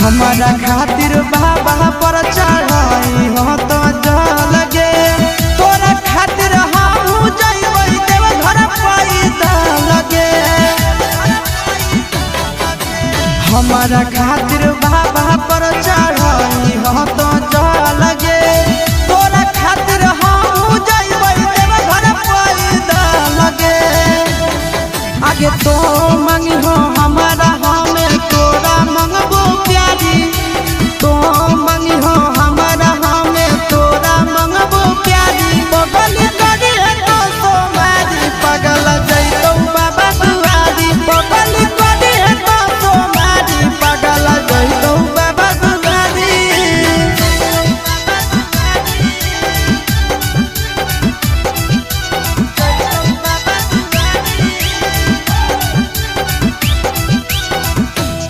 हमारा खातिर बाबा पर चढ़ाई हो तो जल गे तोरा खातिर हम जइबै देव घर पैदा लगे। हमारा खातिर बाबा पर चढ़ाई हो तो जल गे तोरा खातिर हम जइबै देव घर पैदा लगे। आगे तो